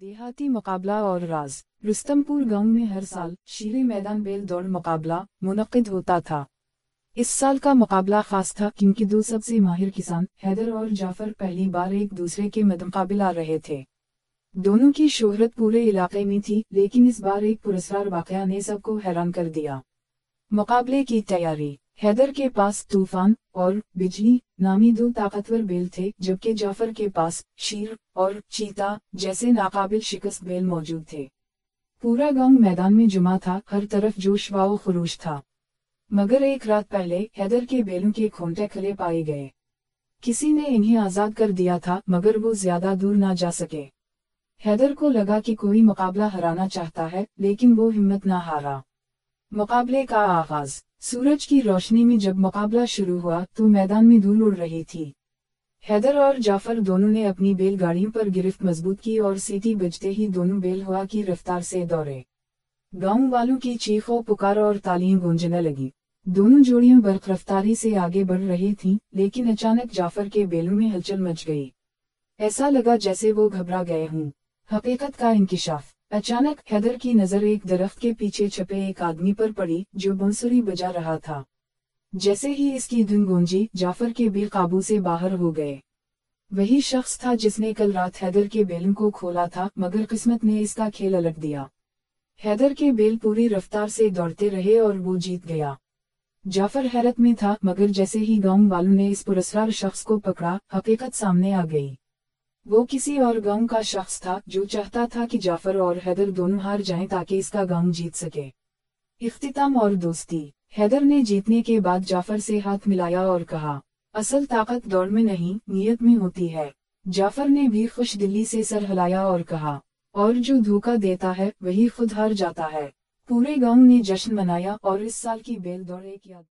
देहाती मुकाबला और राज। रुस्तमपुर गांव में हर साल शीरे मैदान बैल दौड़ मुकाबला मुनक्किद होता था। इस साल का मुकाबला खास था क्योंकि दो सबसे माहिर किसान हैदर और जाफर पहली बार एक दूसरे के मुकाबले आ रहे थे। दोनों की शोहरत पूरे इलाके में थी, लेकिन इस बार एक पुरस्कार वाकया ने सबको हैरान कर दिया। मुकाबले की तैयारी। हैदर के पास तूफान और बिजली नामी दो ताकतवर बैल थे, जबकि जाफर के पास शीर और चीता जैसे नाकाबिल शिकस्त बैल मौजूद थे। पूरा गांव मैदान में जुमा था, हर तरफ जोश व खरोश था। मगर एक रात पहले हैदर के बैलों के खोंटे खुले पाए गए। किसी ने इन्हें आजाद कर दिया था, मगर वो ज्यादा दूर ना जा सके। हैदर को लगा कि कोई मुकाबला हराना चाहता है, लेकिन वो हिम्मत ना हारा। मुकाबले का आगाज। सूरज की रोशनी में जब मुकाबला शुरू हुआ तो मैदान में धूल उड़ रही थी। हैदर और जाफर दोनों ने अपनी बैलगाड़ियों पर गिरफ्त मजबूत की और सीटी बजते ही दोनों बैल हवा की रफ्तार से दौड़े। गांव वालों की चीखों पुकार और तालियां गूंजने लगी। दोनों जोड़ियां बर्फ रफ्तारी से आगे बढ़ रही थीं, लेकिन अचानक जाफर के बैलों में हलचल मच गई। ऐसा लगा जैसे वो घबरा गए हों। हकीकत का इंकिशाफ। अचानक हैदर की नजर एक दरख्त के पीछे छपे एक आदमी पर पड़ी, जो बांसुरी बजा रहा था। जैसे ही इसकी धुन गूंजी, जाफर के बैल काबू से बाहर हो गए। वही शख्स था जिसने कल रात हैदर के बैलों को खोला था, मगर किस्मत ने इसका खेल उलट दिया। हैदर के बैल पूरी रफ्तार से दौड़ते रहे और वो जीत गया। जाफर हैरत में था, मगर जैसे ही गांव वालों ने इस पुरस्कार शख्स को पकड़ा, हकीकत सामने आ गई। वो किसी और गांव का शख्स था, जो चाहता था कि जाफर और हैदर दोनों हार जाएं ताकि इसका गांव जीत सके। इख्तिताम और दोस्ती। हैदर ने जीतने के बाद जाफर से हाथ मिलाया और कहा, असल ताकत दौड़ में नहीं, नीयत में होती है। जाफर ने भी खुश दिली से सर हिलाया और कहा, और जो धोखा देता है वही खुद हार जाता है। पूरे गांव ने जश्न मनाया और इस साल की बैल दौड़ एक याद